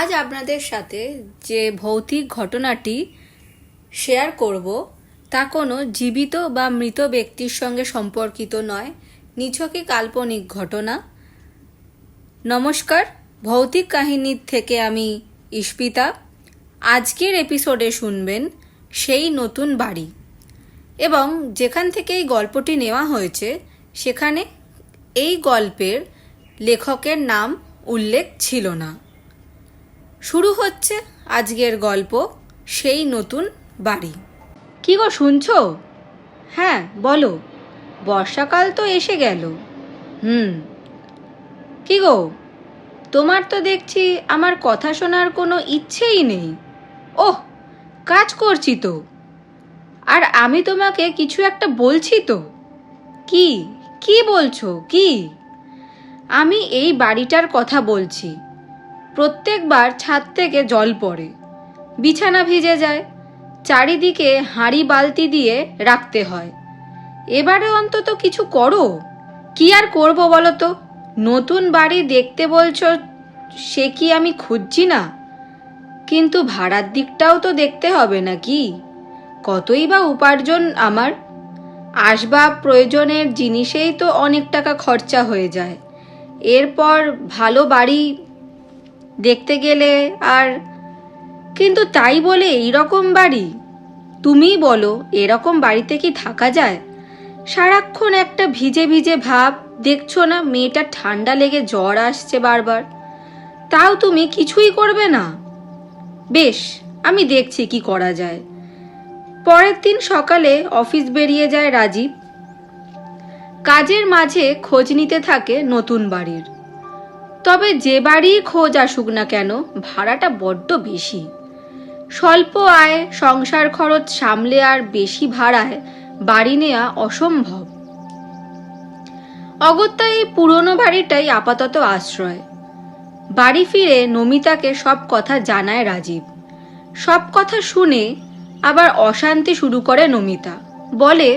আজ আপনাদের সাথে যে ভৌতিক ঘটনাটি শেয়ার করব তা কোনো জীবিত বা মৃত ব্যক্তির সঙ্গে সম্পর্কিত নয়, নিছকই কাল্পনিক ঘটনা। নমস্কার, ভৌতিক কাহিনীর থেকে আমি ইস্পিতা। আজকের এপিসোডে শুনবেন সেই নতুন বাড়ি, এবং যেখান থেকে এই গল্পটি নেওয়া হয়েছে সেখানে এই গল্পের লেখকের নাম উল্লেখ ছিল না। শুরু হচ্ছে আজকের গল্প সেই নতুন বাড়ি। কি গো শুনছো? হ্যাঁ বলো, বর্ষাকাল তো এসে গেল। কি গো, তোমার তো দেখছি আমার কথা শোনার কোনো ইচ্ছেই নেই। ওহ, কাজ করছি তো, আর আমি তোমাকে কিছু একটা বলছি তো। কি কি বলছো? কি? আমি এই বাড়িটার কথা বলছি। প্রত্যেকবার ছাদ থেকে জল পড়ে, বিছানা ভিজে যায়, চারিদিকে হাঁড়ি বালতি দিয়ে রাখতে হয়। এবারে অন্তত কিছু করো। কি আর করব বলো তো? নতুন বাড়ি দেখতে বলছো, সে কি আমি খুঁজছি না? কিন্তু ভাড়ার দিকটাও তো দেখতে হবে নাকি? কতই বা উপার্জন আমার। আসবাব প্রয়োজনের জিনিসেই তো অনেক টাকা খরচা হয়ে যায়। এরপর ভালো বাড়ি দেখতে গেলে আর, কিন্তু তাই বলে এইরকম বাড়ি? তুমিই বলো, এরকম বাড়িতে কি থাকা যায়? সারাক্ষণ একটা ভিজে ভিজে ভাব। দেখছো না মেয়েটা ঠান্ডা লেগে জ্বর আসছে বারবার, তাও তুমি কিছুই করবে না। বেশ, আমি দেখছি কি করা যায়। পরের দিন সকালে অফিস বেরিয়ে যায় রাজীব। কাজের মাঝে খোঁজ নিতে থাকে নতুন বাড়ির। তবে যে বাড়ি খোঁজ আসুক না কেন, ভাড়াটা বড্ড বেশি। স্বল্প আয়, সংসার খরচ সামলে আর বেশি ভাড়ায় বাড়ি নেওয়া অসম্ভব। অগত্যা এই পুরনো বাড়িটাই আপাতত আশ্রয়। বাড়ি ফিরে নমিতাকে সব কথা জানায় রাজীব। সব কথা শুনে আবার অশান্তি শুরু করে নমিতা। বলে,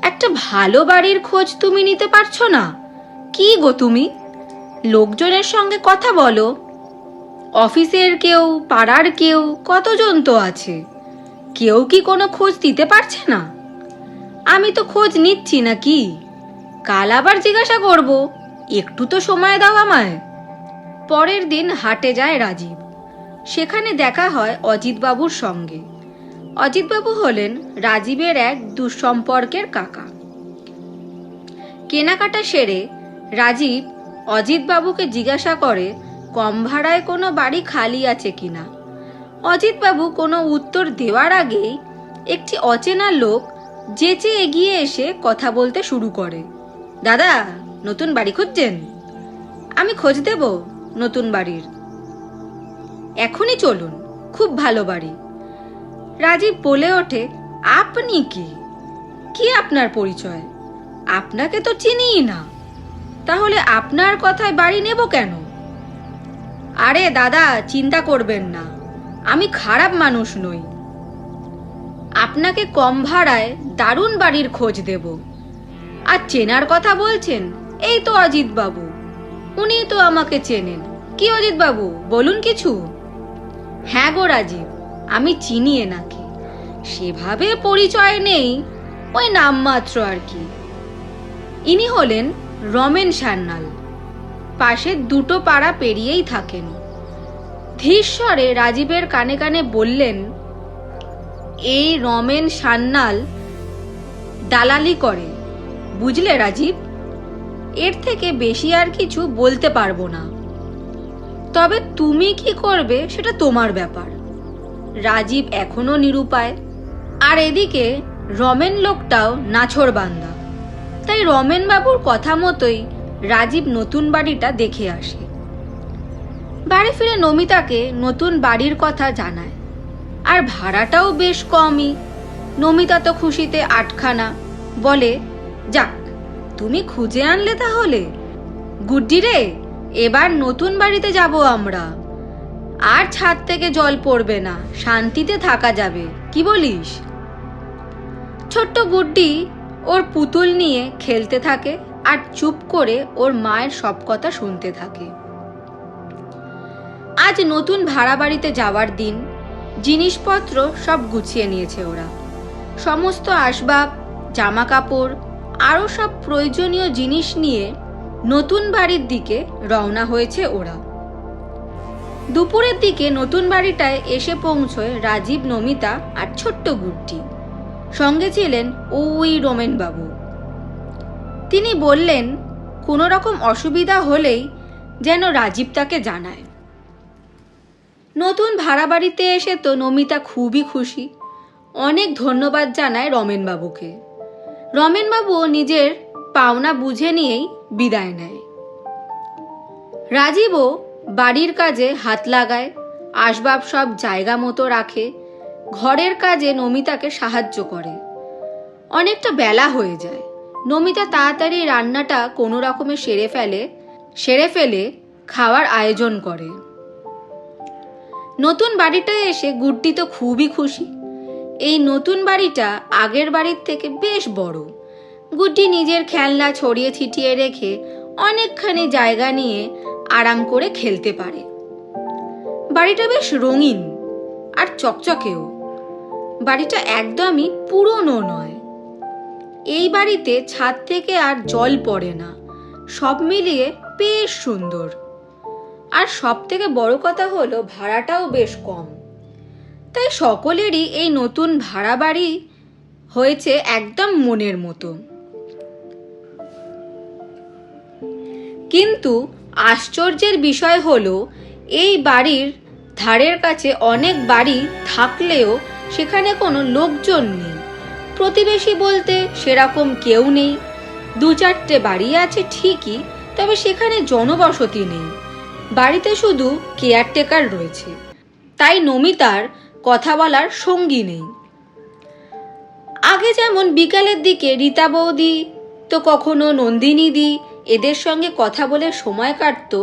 একটা ভালো বাড়ির খোঁজ তুমি নিতে পারছো না? কি গো তুমি? লোকজনের সঙ্গে কথা বলো। অফিসের কেউ, পাড়ার কেউ, কতজন তো আছে। কেউ কি কোনো খোঁজ দিতে পারছে না? আমি তো খোঁজ নিচ্ছি নাকি? কাল আবার জিজ্ঞাসা করব, একটু তো সময় দাও আমায়। পরের দিন হাটে যায় রাজীব। সেখানে দেখা হয় অজিতবাবুর সঙ্গে। অজিতবাবু হলেন রাজীবের এক দুঃসম্পর্কের কাকা। কেনাকাটা সেরে রাজীব অজিতবাবুকে জিজ্ঞাসা করে কম ভাড়ায় কোনো বাড়ি খালি আছে কিনা। অজিতবাবু কোনো উত্তর দেওয়ার আগেই একটি অচেনা লোক যেচে এগিয়ে এসে কথা বলতে শুরু করে। দাদা, নতুন বাড়ি খুঁজছেন? আমি খোঁজ দেব নতুন বাড়ির। এখনই চলুন, খুব ভালো বাড়ি। রাজীব বলে ওঠে, আপনি কি? কি আপনার পরিচয়? আপনাকে তো চিনিই না। তাহলে আপনার কথায় বাড়ি নেব কেন? আরে দাদা, চিন্তা করবেন না, আমি খারাপ মানুষ নই। আপনাকে কম ভাড়ায় দারুণ বাড়ির খোঁজ দেব। আর চেনার কথা বলছেন, এই তো অজিত বাবু, উনি তো আমাকে চেনেন। কি অজিত বাবু, বলুন কিছু। হ্যাঁ গো রাজীব, আমি চিনি এনাকে। সেভাবে পরিচয় নেই, ওই নামমাত্র আর কি। ইনি হলেন রমেন সান্যাল। পাশের দুটো পাড়া পেরিয়েই থাকেন। ধীর স্বরে রাজীবের কানে কানে বললেন, এই রমেন সান্যাল দালালি করে, বুঝলে রাজীব? এর থেকে বেশি আর কিছু বলতে পারবো না। তবে তুমি কি করবে সেটা তোমার ব্যাপার। রাজীব এখনো নিরুপায়। আর এদিকে রমেন লোকটাও নাছোড়বান্দা। তাই রমেন বাবুর কথা মতোই রাজীব নতুন বাড়িটা দেখে আসে। বাড়ি ফিরে নমিতাকে নতুন বাড়ির কথা জানায়। আর ভাড়াটাও বেশ কমই। নমিতা তো খুশিতে আটখানা। বলে, যাক, তুমি খুঁজে আনলে তাহলে। গুড্ডি রে, এবার নতুন বাড়িতে যাব আমরা। আর ছাদ থেকে জল পড়বে না, শান্তিতে থাকা যাবে। কি বলিস? ছোট্ট গুড্ডি ওর পুতুল নিয়ে খেলতে থাকে আর চুপ করে ওর মায়ের সব কথা শুনতে থাকে। আজ নতুন ভাড়া বাড়িতে যাওয়ার দিন। জিনিসপত্র সব গুছিয়ে নিয়েছে ওরা। সমস্ত আসবাব, জামা কাপড় আরও সব প্রয়োজনীয় জিনিস নিয়ে নতুন বাড়ির দিকে রওনা হয়েছে ওরা। দুপুরের দিকে নতুন বাড়িটায় এসে পৌঁছয় রাজীব, নমিতা আর ছোট্ট গুড্ডি। সঙ্গে ছিলেন ওই রমেন বাবু। তিনি বললেন কোনো রকম অসুবিধা হলেই যেন রাজীব তাকে জানায়। নতুন ভাড়া বাড়িতে এসে তো নমিতা খুবই খুশি। অনেক ধন্যবাদ জানায় রমেনবাবুকে। রমেনবাবুও নিজের পাওনা বুঝে নিয়েই বিদায় নেয়। রাজীবও বাড়ির কাজে হাত লাগায়, আসবাব সব জায়গা মতো রাখে, ঘরের কাজে নমিতাকে সাহায্য করে। অনেকটা বেলা হয়ে যায়। নমিতা তাড়াতাড়ি রান্নাটা কোনো রকমে সেরে ফেলে খাওয়ার আয়োজন করে। নতুন বাড়িটায় এসে গুড্ডি তো খুবই খুশি। এই নতুন বাড়িটা আগের বাড়ির থেকে বেশ বড়। গুড্ডি নিজের খেলনা ছড়িয়ে ছিটিয়ে রেখে অনেকখানি জায়গা নিয়ে আরাম করে খেলতে পারে। বাড়িটা বেশ রঙিন আর চকচকেও। বাড়িটা একদমই পুরনো নয়। এই বাড়িতে ছাদ থেকে আর জল পড়ে না। সব মিলিয়ে বেশ সুন্দর। আর সব থেকে বড় কথা হলো ভাড়াটাও বেশ কম। তাই সকলেরই এই নতুন ভাড়া বাড়ি হয়েছে একদম মনের মতো। কিন্তু আশ্চর্যের বিষয় হলো এই বাড়ির ধারের কাছে অনেক বাড়ি থাকলেও সেখানে কোনো লোকজন নেই। প্রতিবেশী বলতে সেরকম কেউ নেই। 2-4টে বাড়ি আছে ঠিকই, তবে সেখানে জনবসতি নেই। বাড়িতে শুধু কেয়ারটেকার রয়েছে। তাই নমিতার কথা বলার সঙ্গী নেই। আগে যেমন বিকালের দিকে রীতা বৌদি তো কখনো নন্দিনী দি এদের সঙ্গে কথা বলে সময় কাটত,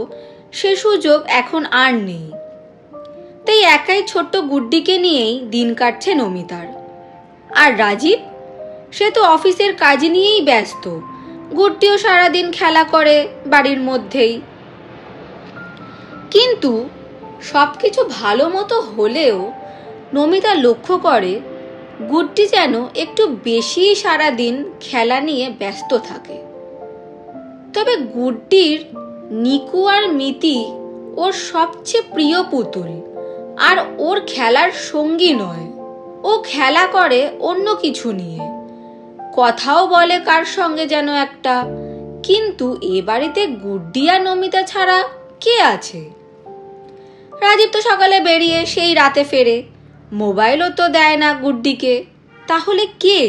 সে সুযোগ এখন আর নেই। তাই একাই ছোট্ট গুড্ডিকে নিয়েই দিন কাটছে নমিতার। আর রাজীব, সে তো অফিসের কাজ নিয়েই ব্যস্ত। গুড্ডিও সারাদিন খেলা করে বাড়ির মধ্যেই। কিন্তু সবকিছু ভালো মতো হলেও নমিতা লক্ষ্য করে গুড্ডি যেন একটু বেশি সারাদিন খেলা নিয়ে ব্যস্ত থাকে। তবে গুড্ডির নিকু আর মিতি ওর সবচেয়ে প্রিয় পুতুল, আর ওর খেলার সঙ্গী নয়। ও খেলা করে অন্য কিছু নিয়ে, কথাও বলে কার সঙ্গে যেন একটা। কিন্তু এ বাড়িতে গুড্ডি আর নমিতা ছাড়া কে আছে? রাজীব তো সকালে বেরিয়ে সেই রাতে ফেরে। মোবাইলও তো দেয় না গুড্ডিকে। তাহলে কে,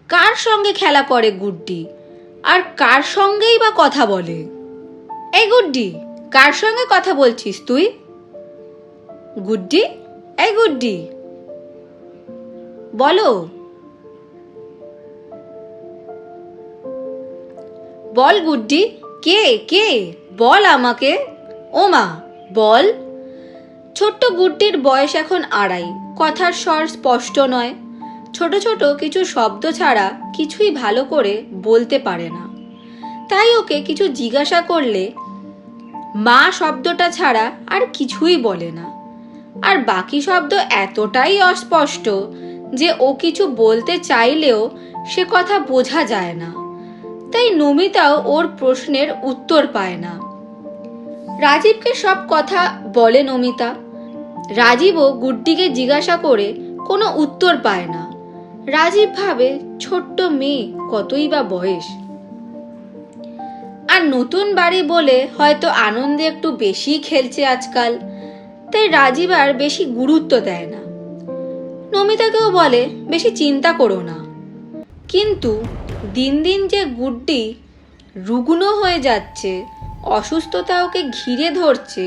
কার সঙ্গে খেলা করে গুড্ডি, আর কার সঙ্গেই বা কথা বলে? এই গুড্ডি, কার সঙ্গে কথা বলছিস তুই? গুড্ডি, এই গুড্ডি, বলো, বল গুড্ডি, কে কে বল আমাকে। ও মা, বল। ছোট্ট গুড্ডির বয়স এখন 2.5। কথার স্বর স্পষ্ট নয়। ছোট ছোট কিছু শব্দ ছাড়া কিছুই ভালো করে বলতে পারে না। তাই ওকে কিছু জিজ্ঞাসা করলে মা শব্দটা ছাড়া আর কিছুই বলে না। আর বাকি শব্দ এতটাই অস্পষ্ট যে ও কিছু বলতে চাইলেও সে কথা বোঝা যায় না। তাই নমিতাও ওর প্রশ্নের উত্তর পায় না। রাজীবকে সব কথা বলে নমিতা। রাজীবও গুড্ডিকে জিজ্ঞাসা করে কোনো উত্তর পায় না। রাজীব ভাবে ছোট্ট মেয়ে, কতই বা বয়স। আর নতুন বাড়ি বলে হয়তো আনন্দে একটু বেশি খেলছে আজকাল, তাই রাজীব আর বেশি গুরুত্ব দেয় না। নমিতাকেও বলে বেশি চিন্তা করো না। কিন্তু দিন দিন যে গুড্ডি রুগ্ন হয়ে যাচ্ছে, অসুস্থতা ওকে ঘিরে ধরছে,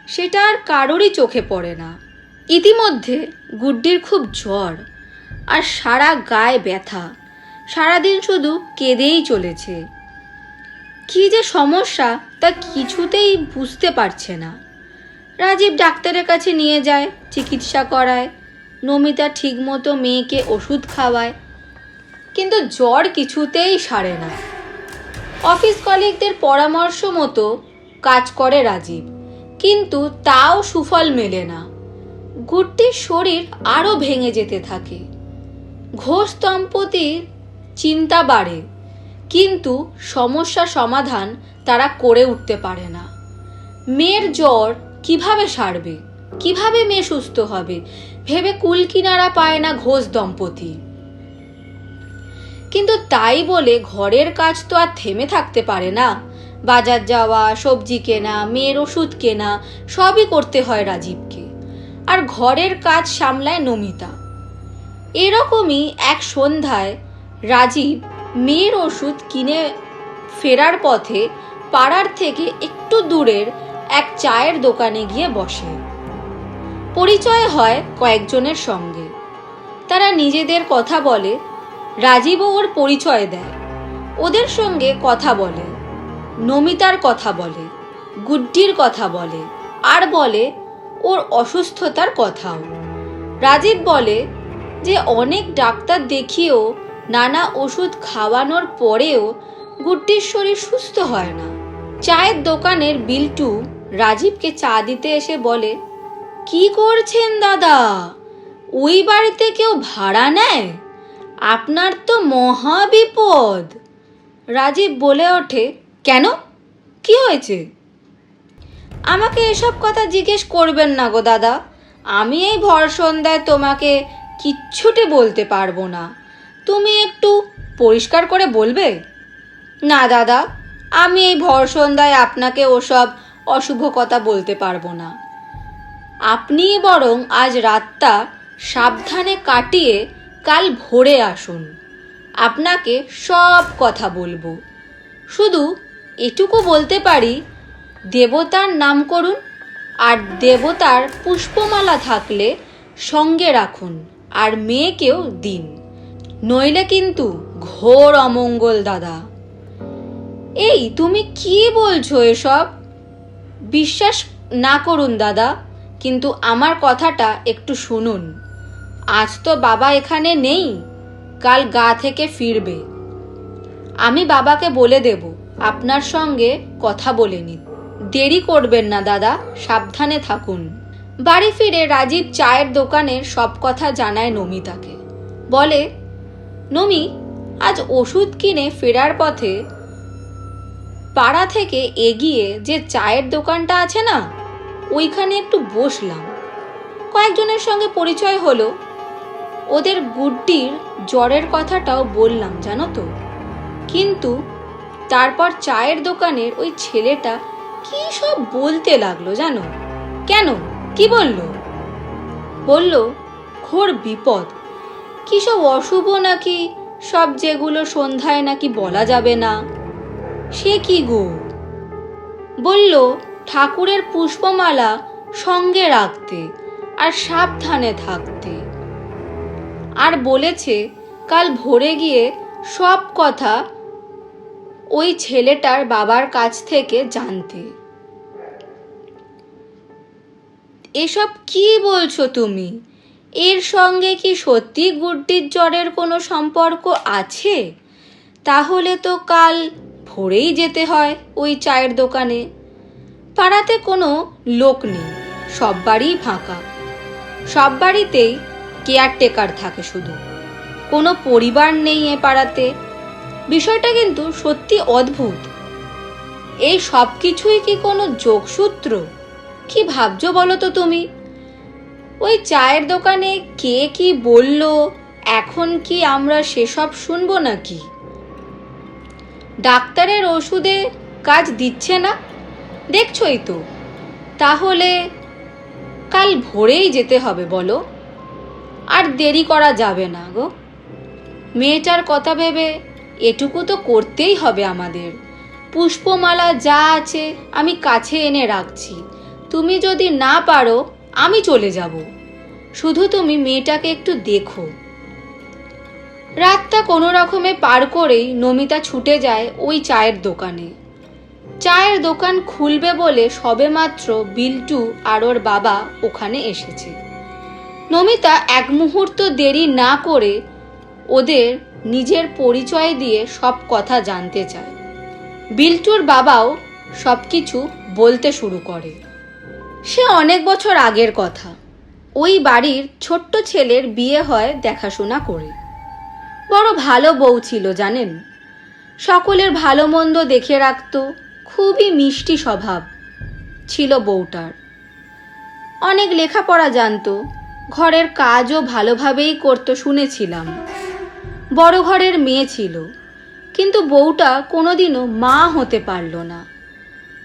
সেটা আর কারোরই চোখে পড়ে না। ইতিমধ্যে গুড্ডির খুব জ্বর আর সারা গায়ে ব্যথা। সারাদিন শুধু কেঁদেই চলেছে। কি যে সমস্যা তা কিছুতেই বুঝতে পারছে না। রাজীব ডাক্তারের কাছে নিয়ে যায়, চিকিৎসা করায়। নমিতা ঠিকমতো মেয়েকে ওষুধ খাওয়ায়, কিন্তু জ্বর কিছুতেই সারে না। অফিস কলিগদের পরামর্শ মতো কাজ করে রাজীব, কিন্তু তাও সুফল মেলে না। গুড্ডির শরীর আরো ভেঙে যেতে থাকে। ঘোষ দম্পতির চিন্তা বাড়ে, কিন্তু সমস্যা সমাধান তারা করে উঠতে পারে না। মেয়ের জ্বর কিভাবে সারবে, কিভাবে মেয়ে সুস্থ হবে ভেবে কুল কিনারা পায় না ঘোষ দম্পতি। কিন্তু তাই বলে ঘরের কাজ তো আর থেমে থাকতে পারে না। বাজার যাওয়া, সবজি কেনা, মেয়ের ওষুধ কেনা সবই করতে হয় রাজীবকে। আর ঘরের কাজ সামলায় নমিতা। এরকমই এক সন্ধ্যায় রাজীব মেয়ের ওষুধ কিনে ফেরার পথে পাড়ার থেকে একটু দূরের এক চায়ের দোকানে গিয়ে বসে। পরিচয় হয় কয়েকজনের সঙ্গে। তারা নিজেদের কথা বলে, রাজীবও ওর পরিচয় দেয়। ওদের সঙ্গে কথা বলে, নমিতার কথা বলে, গুড্ডির কথা বলে, আর বলে ওর অসুস্থতার কথাও। রাজীব বলে যে অনেক ডাক্তার দেখিয়েও, নানা ওষুধ খাওয়ানোর পরেও গুড্ডির শরীর সুস্থ হয় না। চায়ের দোকানের বিল্টু রাজীবকে চা দিতে এসে বলে, কি করছেন দাদা? ওই বাড়িতে কেউ ভাড়া নেয়? আপনার তো মহা বিপদ। রাজীব বলে ওঠে, কেন, কি হয়েছে? আমাকে এসব কথা জিজ্ঞেস করবেন না গো দাদা। আমি এই ভর সন্ধ্যায় তোমাকে কিচ্ছুটি বলতে পারবো না। তুমি একটু পরিষ্কার করে বলবে? না দাদা, আমি এই ভর সন্ধ্যায় আপনাকে ওসব অশুভ কথা বলতে পারবো না। আপনি বরং আজ রাতটা সাবধানে কাটিয়ে কাল ভোরে আসুন। আপনাকে সব কথা বলবো। শুধু এটুকু বলতে পারি, দেবতার নাম করুন, আর দেবতার পুষ্পমালা থাকলে সঙ্গে রাখুন, আর মেয়েকেও দিন, নইলে কিন্তু ঘোর অমঙ্গল দাদা। এই তুমি কি বলছো এসব? বিশ্বাস না করুন দাদা, কিন্তু আমার কথাটা একটু শুনুন। আজ তো বাবা এখানে নেই, কাল গা থেকে ফিরবে। আমি বাবাকে বলে দেব আপনার সঙ্গে কথা বলে নিন। দেরি করবেন না দাদা, সাবধানে থাকুন। বাড়ি ফিরে রাজীব চায়ের দোকানের সব কথা জানায় নমিতাকে। বলে, নমি, আজ ওষুধ কিনে ফেরার পথে পাড়া থেকে এগিয়ে যে চায়ের দোকানটা আছে না, ওইখানে একটু বসলাম। কয়েকজনের সঙ্গে পরিচয় হলো। ওদের গুড্ডির জ্বরের কথাটাও বললাম, জানো তো। কিন্তু তারপর চায়ের দোকানের ওই ছেলেটা কি সব বলতে লাগলো জানো। কেন, কি বলল? বলল ঘোর বিপদ, কি সব অশুভ নাকি সব, যেগুলো সন্ধ্যায় নাকি বলা যাবে না। সে কি গো? বলল ঠাকুরের পুষ্পমালা সঙ্গে রাখতে আর সাবধানে থাকতে। আর বলেছে কাল ভোরে গিয়ে সব কথা ওই ছেলেটার বাবার কাছ থেকে জানতে। এসব কি বলছো তুমি? এর সঙ্গে কি সত্যি গুড্ডির জ্বরের কোনো সম্পর্ক আছে? তাহলে তো কাল ভোরেই যেতে হয় ওই চায়ের দোকানে। পাড়াতে কোনো লোক নেই, সব বাড়িই ফাঁকা। সব বাড়িতেই কেয়ারটেকার থাকে, শুধু কোনো পরিবার নেই এ পাড়াতে। বিষয়টা কিন্তু সত্যি অদ্ভুত। এই সব কিছুই কি কোনো যোগসূত্র? কি ভাবছো বলো তো তুমি? ওই চায়ের দোকানে কে কি বলল, এখন কি আমরা সেসব শুনবো নাকি? ডাক্তারের ওষুধে কাজ দিচ্ছে না, দেখছই তো। তাহলে কাল ভোরেই যেতে হবে বলো, আর দেরি করা যাবে না গো। মেয়েটার কথা ভেবে এটুকু তো করতেই হবে আমাদের। পুষ্পমালা যা আছে আমি কাছে এনে রাখছি, তুমি যদি না পারো আমি চলে যাব। শুধু তুমি মেয়েটাকে একটু দেখো। রাতটা কোনো রকমে পার করেই নমিতা ছুটে যায় ওই চায়ের দোকানে। চায়ের দোকান খুলবে বলে সবেমাত্র বিল্টু আর ওর বাবা ওখানে এসেছে। নমিতা এক মুহূর্ত দেরি না করে ওদের নিজের পরিচয় দিয়ে সব কথা জানতে চায়। বিল্টুর বাবাও সবকিছু বলতে শুরু করে। সে অনেক বছর আগের কথা। ওই বাড়ির ছোট্ট ছেলের বিয়ে হয় দেখাশোনা করে। বড় ভালো বউ ছিল জানেন, সকলের ভালো মন্দ দেখে রাখত, খুবই মিষ্টি স্বভাব ছিল বউটার। অনেক লেখাপড়া জানতো, ঘরের কাজও ভালোভাবেই করতো শুনেছিলাম। বড় ঘরের মেয়ে ছিল, কিন্তু বউটা কোনোদিনও মা হতে পারল না।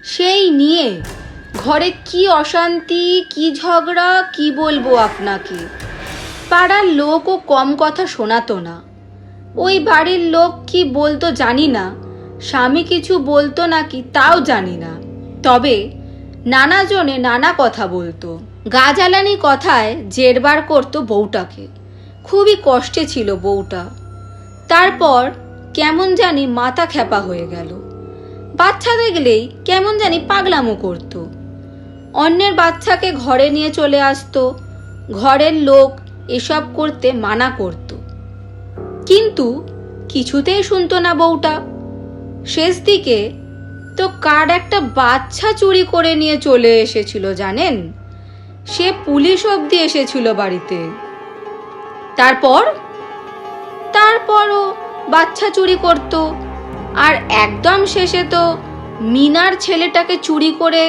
সেই নিয়ে ঘরে কি অশান্তি, কি ঝগড়া, কি বলবো আপনাকে। পাড়ার লোকও কম কথা শোনাতো না। ওই বাড়ির লোক কি বলতো জানি না, স্বামী কিছু বলতো নাকি তাও জানি না, তবে নানা জনে নানা কথা বলতো। গা জ্বালানি কথায় জেরবার করতো বউটাকে। খুবই কষ্টে ছিল বউটা। তারপর কেমন জানি মাথা খ্যাপা হয়ে গেল। বাচ্চা দেখলেই কেমন জানি পাগলামো করত। অন্যের বাচ্চাকে ঘরে নিয়ে চলে আসতো। ঘরের লোক এসব করতে মানা করত, কিন্তু কিছুতেই শুনতো না বউটা। শেষ দিকে তো কার একটা বাচ্চা চুরি করে নিয়ে চলে এসেছিল জানেন। সে পুলিশ অবধি এসেছিল বাড়িতে। তারপরও বাচ্চা চুরি করত। আর একদম শেষে তো মিনার ছেলেটাকে চুরি করে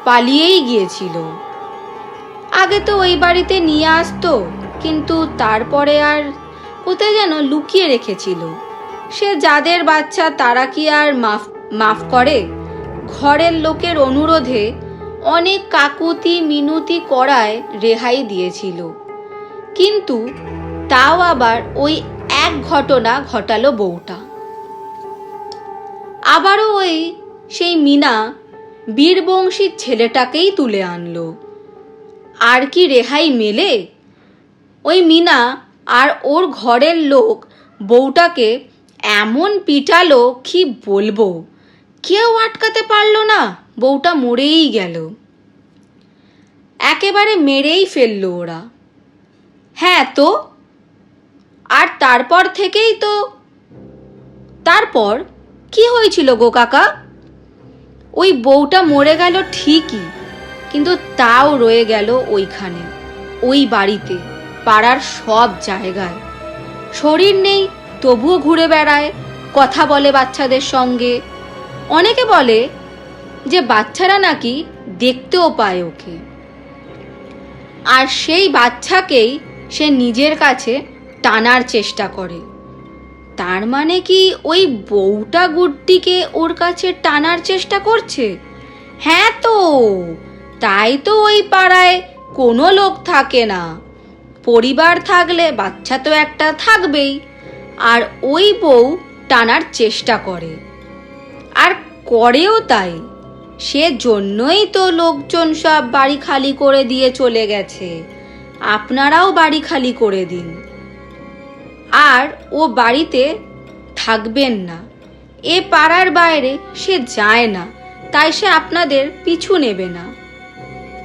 পালিয়েই গিয়েছিল। আগে তো ওই বাড়িতে নিয়ে আসতো, কিন্তু তারপরে আর কোথায় যেন লুকিয়ে রেখেছিল। সে যাদের বাচ্চা তারা কি আর মাফ করে? ঘরের লোকের অনুরোধে অনেক কাকুতি মিনতি করায় রেহাই দিয়েছিল, কিন্তু তাও আবার ওই এক ঘটনা ঘটালো বউটা। আবারও সেই মিনা বীরবংশীর ছেলেটাকেই তুলে আনলো। আর কি রেহাই মেলে? ওই মিনা আর ওর ঘরের লোক বউটাকে এমন পিটালো কি বলবো, কেউ আটকাতে পারলো না। বউটা মরেই গেল, একেবারে মেরেই ফেললো ওরা। হ্যাঁ তো, আর তারপর থেকেই তো। তারপর কি হয়েছিল গো কাকা? ওই বউটা মরে গেল ঠিকই, কিন্তু তাও রয়ে গেল ওইখানে, ওই বাড়িতে, পাড়ার সব জায়গায়। শরীর নেই তবুও ঘুরে বেড়ায়, কথা বলে বাচ্চাদের সঙ্গে। অনেকে বলে যে বাচ্চারা নাকি দেখতেও পায় ওকে, আর সেই বাচ্চাকেই সে নিজের কাছে টানার চেষ্টা করে। তার মানে কি ওই বউটা গুড্ডিকে ওর কাছে টানার চেষ্টা করছে? হ্যাঁ তো, তাই তো ওই পাড়ায় কোনো লোক থাকে না। পরিবার থাকলে বাচ্চা তো একটা থাকবেই, আর ওই বউ টানার চেষ্টা করে, আর করেও তাই। সেজন্যই তো লোকজন সব বাড়ি খালি করে দিয়ে চলে গেছে। আপনারাও বাড়ি খালি করে দিন, আর ও বাড়িতে থাকবেন না। এ পাড়ার বাইরে সে যায় না, তাই সে আপনাদের পিছু নেবে না।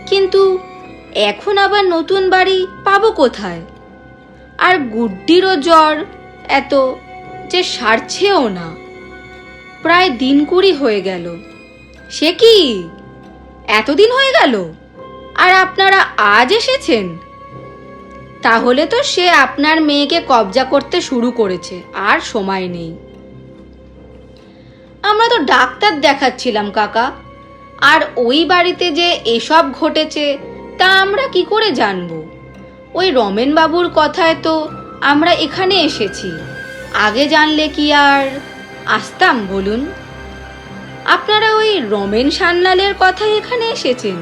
কিন্তু এখন আবার নতুন বাড়ি পাবো কোথায়? আর গুড্ডিরও জ্বর এত যে সারছেও না। প্রায় দিন 20 হয়ে গেল। সে কি, এতদিন হয়ে গেল? আর আপনারা আজ এসেছেন? তাহলে তো সে আপনার মেয়েকে কবজা করতে শুরু করেছে, আর সময় নেই। আমরা তো ডাক্তার দেখাচ্ছিলাম কাকা, আর ওই বাড়িতে যে এসব ঘটেছে তা আমরা কি করে জানবো? ওই রমেন বাবুর কথায় তো আমরা এখানে এসেছি। আগে জানলে কি আর আসতাম বলুন? আপনারা ওই রমেন সান্যালের কথায় এখানে এসেছেন?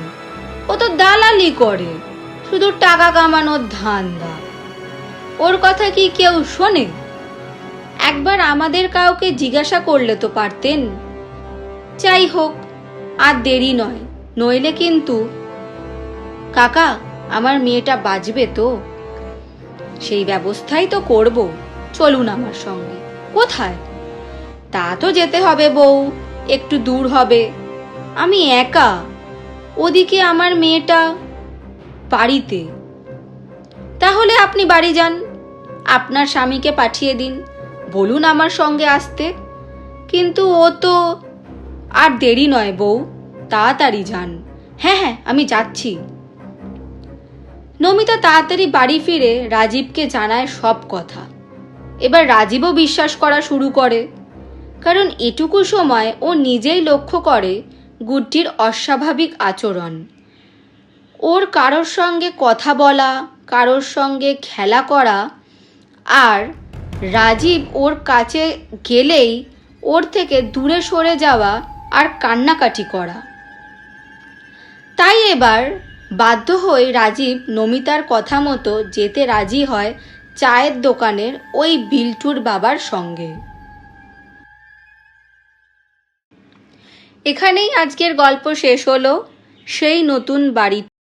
ও তো দালালি করে, শুধু টাকা কামানোর ধান্দা। ওর কথা কি কেউ শোনে? একবার আমাদের কাউকে জিজ্ঞাসা করলে তো পারতেন। যাই হোক, আর দেরি নয়, নইলে কিন্তু। কাকা, আমার মেয়েটা বাঁচবে তো? সেই ব্যবস্থাই তো করব, চলুন আমার সঙ্গে। কোথায়? তা তো যেতে হবে বউ, একটু দূর হবে। আমি একা, ওদিকে আমার মেয়েটা বাড়িতে। তাহলে আপনি বাড়ি যান, আপনার স্বামীকে পাঠিয়ে দিন, বলুন আমার সঙ্গে আসতে। কিন্তু ও তো। আর দেরি নয় বউ, তাড়াতাড়ি যান। হ্যাঁ হ্যাঁ, আমি যাচ্ছি। নমিতা তাড়াতাড়ি বাড়ি ফিরে রাজীবকে জানায় সব কথা। এবার রাজীবও বিশ্বাস করা শুরু করে, কারণ এটুকু সময় ও নিজেই লক্ষ্য করে গুড্ডির অস্বাভাবিক আচরণ। ওর কারোর সঙ্গে কথা বলা, কারোর সঙ্গে খেলা করা, আর রাজীব ওর কাছে গেলেই ওর থেকে দূরে সরে যাওয়া আর কান্নাকাটি করা। তাই এবার বাধ্য হয়ে রাজীব নমিতার কথা মতো যেতে রাজি হয় চায়ের দোকানের ওই বিল্টুর বাবার সঙ্গে। এখানেই আজকের গল্প শেষ হলো। সেই নতুন বাড়ি